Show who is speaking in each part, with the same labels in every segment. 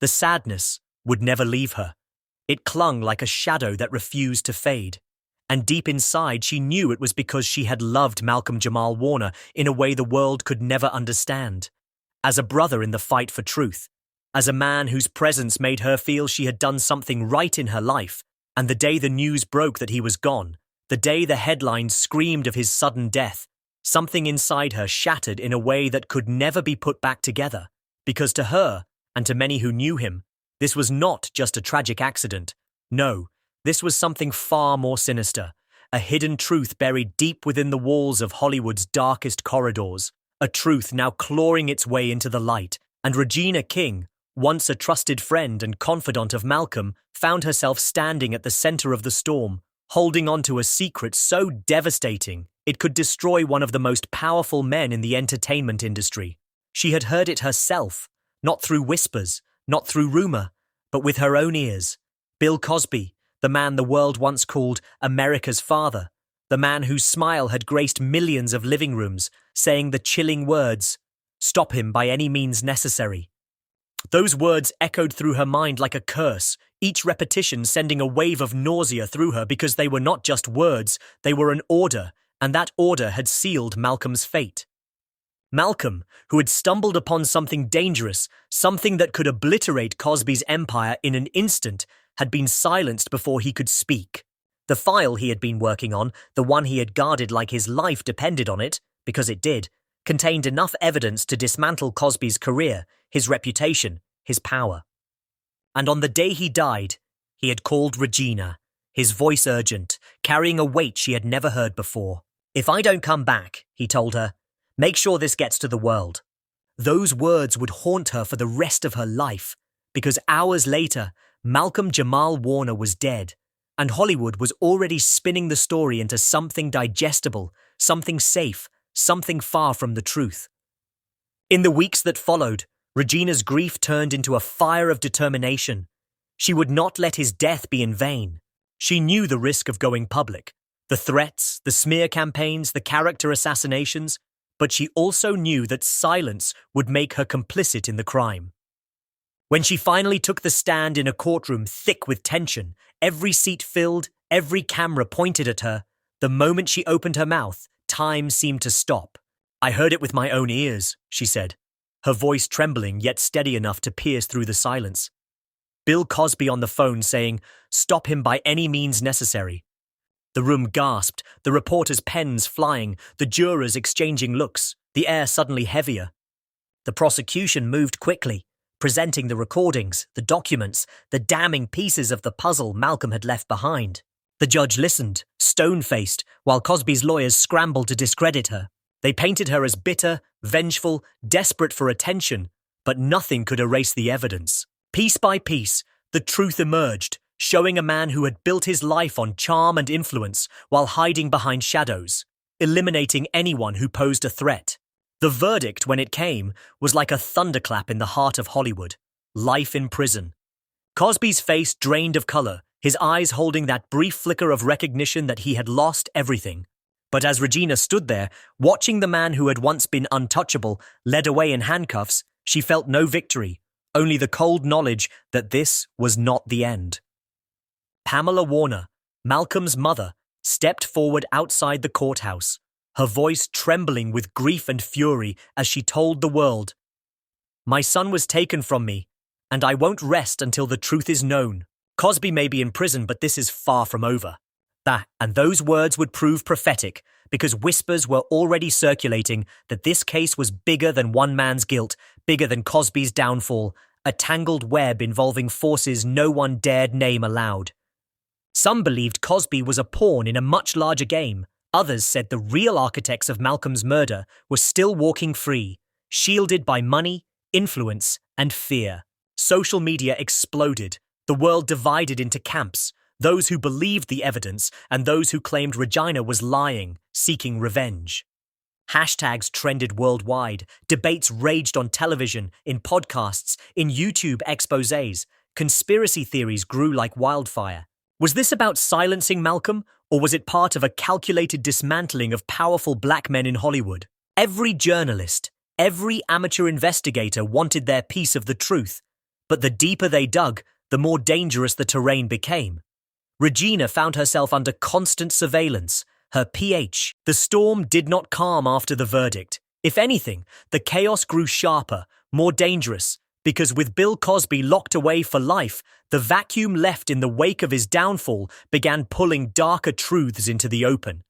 Speaker 1: The sadness would never leave her. It clung like a shadow that refused to fade. And deep inside, she knew it was because she had loved Malcolm Jamal Warner in a way the world could never understand. As a brother in the fight for truth, as a man whose presence made her feel she had done something right in her life, and the day the news broke that he was gone, the day the headlines screamed of his sudden death, something inside her shattered in a way that could never be put back together, because to her, and to many who knew him, this was not just a tragic accident. No, this was something far more sinister, a hidden truth buried deep within the walls of Hollywood's darkest corridors, a truth now clawing its way into the light. And Regina King, once a trusted friend and confidant of Malcolm, found herself standing at the center of the storm, holding on to a secret so devastating it could destroy one of the most powerful men in the entertainment industry. She had heard it herself, not through whispers, not through rumor, but with her own ears. Bill Cosby, the man the world once called America's father, the man whose smile had graced millions of living rooms, saying the chilling words, "Stop him by any means necessary." Those words echoed through her mind like a curse, each repetition sending a wave of nausea through her because they were not just words, they were an order, and that order had sealed Malcolm's fate. Malcolm, who had stumbled upon something dangerous, something that could obliterate Cosby's empire in an instant, had been silenced before he could speak. The file he had been working on, the one he had guarded like his life depended on it, because it did, contained enough evidence to dismantle Cosby's career, his reputation, his power. And on the day he died, he had called Regina, his voice urgent, carrying a weight she had never heard before. "If I don't come back," he told her, "make sure this gets to the world." Those words would haunt her for the rest of her life, because hours later, Malcolm Jamal Warner was dead, and Hollywood was already spinning the story into something digestible, something safe, something far from the truth. In the weeks that followed, Regina's grief turned into a fire of determination. She would not let his death be in vain. She knew the risk of going public, the threats, the smear campaigns, the character assassinations, but she also knew that silence would make her complicit in the crime. When she finally took the stand in a courtroom thick with tension, every seat filled, every camera pointed at her, the moment she opened her mouth, time seemed to stop. "I heard it with my own ears," she said, her voice trembling yet steady enough to pierce through the silence. Bill Cosby on the phone saying, "Stop him by any means necessary." The room gasped, the reporters' pens flying, the jurors exchanging looks, the air suddenly heavier. The prosecution moved quickly, presenting the recordings, the documents, the damning pieces of the puzzle Malcolm had left behind. The judge listened, stone-faced, while Cosby's lawyers scrambled to discredit her. They painted her as bitter, vengeful, desperate for attention, but nothing could erase the evidence. Piece by piece, the truth emerged, showing a man who had built his life on charm and influence while hiding behind shadows, eliminating anyone who posed a threat. The verdict, when it came, was like a thunderclap in the heart of Hollywood. Life in prison. Cosby's face drained of color, his eyes holding that brief flicker of recognition that he had lost everything. But as Regina stood there, watching the man who had once been untouchable led away in handcuffs, she felt no victory, only the cold knowledge that this was not the end. Pamela Warner, Malcolm's mother, stepped forward outside the courthouse, her voice trembling with grief and fury as she told the world, "My son was taken from me, and I won't rest until the truth is known. Cosby may be in prison, but this is far from over." And those words would prove prophetic, because whispers were already circulating that this case was bigger than one man's guilt, bigger than Cosby's downfall, a tangled web involving forces no one dared name aloud. Some believed Cosby was a pawn in a much larger game. Others said the real architects of Malcolm's murder were still walking free, shielded by money, influence, and fear. Social media exploded, the world divided into camps, those who believed the evidence and those who claimed Regina was lying, seeking revenge. Hashtags trended worldwide, debates raged on television, in podcasts, in YouTube exposés, conspiracy theories grew like wildfire. Was this about silencing Malcolm, or was it part of a calculated dismantling of powerful black men in Hollywood? Every journalist, every amateur investigator wanted their piece of the truth, But the deeper they dug, the more dangerous the terrain became. Regina found herself under constant surveillance, her pH. The storm did not calm after the verdict. If anything, the chaos grew sharper, more dangerous, because with Bill Cosby locked away for life, the vacuum left in the wake of his downfall began pulling darker truths into the open.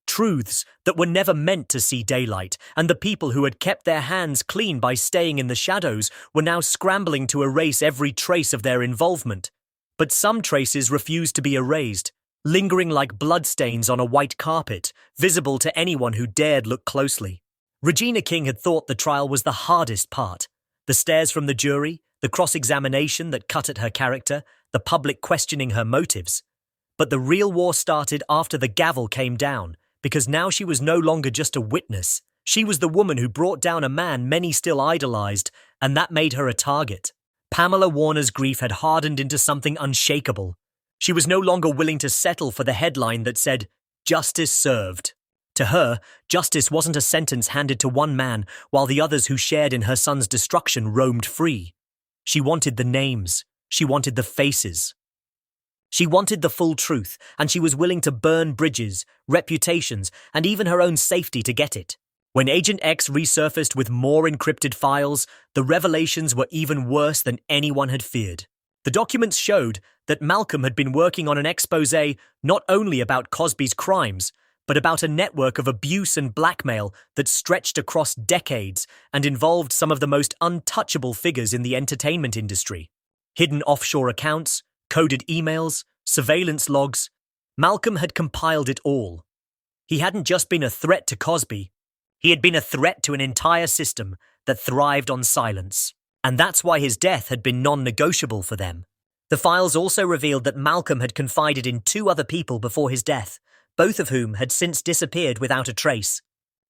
Speaker 1: Truths that were never meant to see daylight, and the people who had kept their hands clean by staying in the shadows were now scrambling to erase every trace of their involvement. But some traces refused to be erased, lingering like bloodstains on a white carpet, visible to anyone who dared look closely. Regina King had thought the trial was the hardest part. The stares from the jury, the cross-examination that cut at her character, the public questioning her motives. But the real war started after the gavel came down, because now she was no longer just a witness. She was the woman who brought down a man many still idolized, and that made her a target. Pamela Warner's grief had hardened into something unshakable. She was no longer willing to settle for the headline that said, "Justice served." To her, justice wasn't a sentence handed to one man while the others who shared in her son's destruction roamed free. She wanted the names. She wanted the faces. She wanted the full truth, and she was willing to burn bridges, reputations, and even her own safety to get it. When Agent X resurfaced with more encrypted files, the revelations were even worse than anyone had feared. The documents showed that Malcolm had been working on an exposé not only about Cosby's crimes, but about a network of abuse and blackmail that stretched across decades and involved some of the most untouchable figures in the entertainment industry. Hidden offshore accounts, coded emails, surveillance logs. Malcolm had compiled it all. He hadn't just been a threat to Cosby. He had been a threat to an entire system that thrived on silence. And that's why his death had been non-negotiable for them. The files also revealed that Malcolm had confided in 2 other people before his death, both of whom had since disappeared without a trace.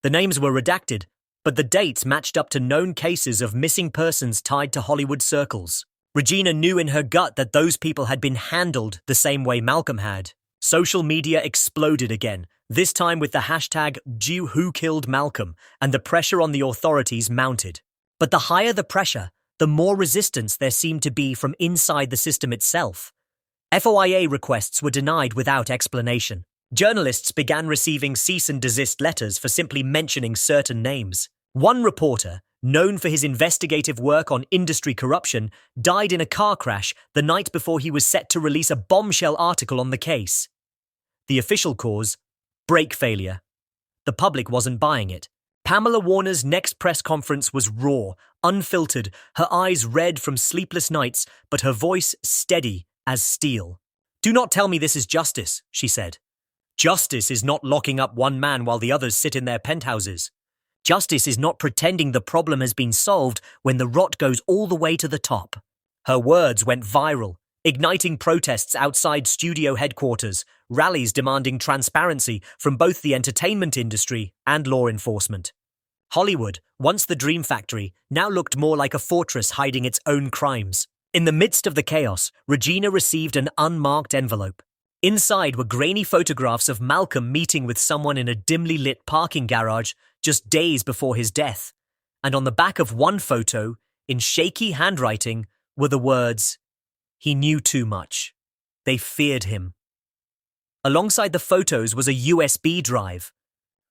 Speaker 1: The names were redacted, but the dates matched up to known cases of missing persons tied to Hollywood circles. Regina knew in her gut that those people had been handled the same way Malcolm had. Social media exploded again, this time with the hashtag #WhoKilledMalcolm, and the pressure on the authorities mounted. But the higher the pressure, the more resistance there seemed to be from inside the system itself. FOIA requests were denied without explanation. Journalists began receiving cease and desist letters for simply mentioning certain names. One reporter, known for his investigative work on industry corruption, died in a car crash the night before he was set to release a bombshell article on the case. The official cause? Brake failure. The public wasn't buying it. Pamela Warner's next press conference was raw, unfiltered, her eyes red from sleepless nights, but her voice steady as steel. "Do not tell me this is justice," she said. "Justice is not locking up one man while the others sit in their penthouses. Justice is not pretending the problem has been solved when the rot goes all the way to the top." Her words went viral, igniting protests outside studio headquarters, rallies demanding transparency from both the entertainment industry and law enforcement. Hollywood, once the dream factory, now looked more like a fortress hiding its own crimes. In the midst of the chaos, Regina received an unmarked envelope. Inside were grainy photographs of Malcolm meeting with someone in a dimly lit parking garage just days before his death. And on the back of one photo, in shaky handwriting, were the words, "He knew too much. They feared him." Alongside the photos was a USB drive.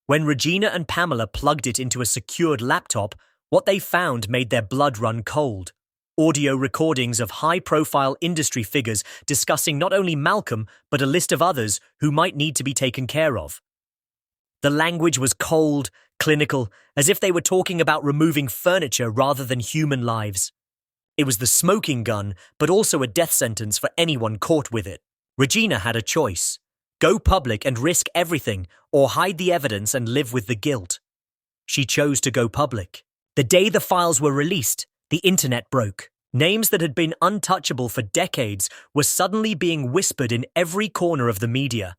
Speaker 1: When Regina and Pamela plugged it into a secured laptop, what they found made their blood run cold. Audio recordings of high-profile industry figures discussing not only Malcolm, but a list of others who might need to be taken care of. The language was cold, clinical, as if they were talking about removing furniture rather than human lives. It was the smoking gun, but also a death sentence for anyone caught with it. Regina had a choice. Go public and risk everything, or hide the evidence and live with the guilt. She chose to go public. The day the files were released, the internet broke. Names that had been untouchable for decades were suddenly being whispered in every corner of the media.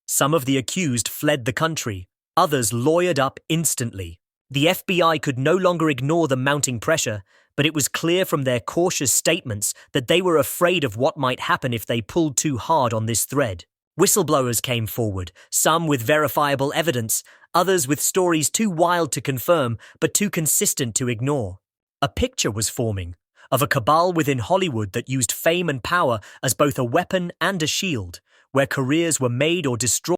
Speaker 1: Some of the accused fled the country. Others lawyered up instantly. The FBI could no longer ignore the mounting pressure, but it was clear from their cautious statements that they were afraid of what might happen if they pulled too hard on this thread. Whistleblowers came forward, some with verifiable evidence, others with stories too wild to confirm but too consistent to ignore. A picture was forming, of a cabal within Hollywood that used fame and power as both a weapon and a shield, where careers were made or destroyed.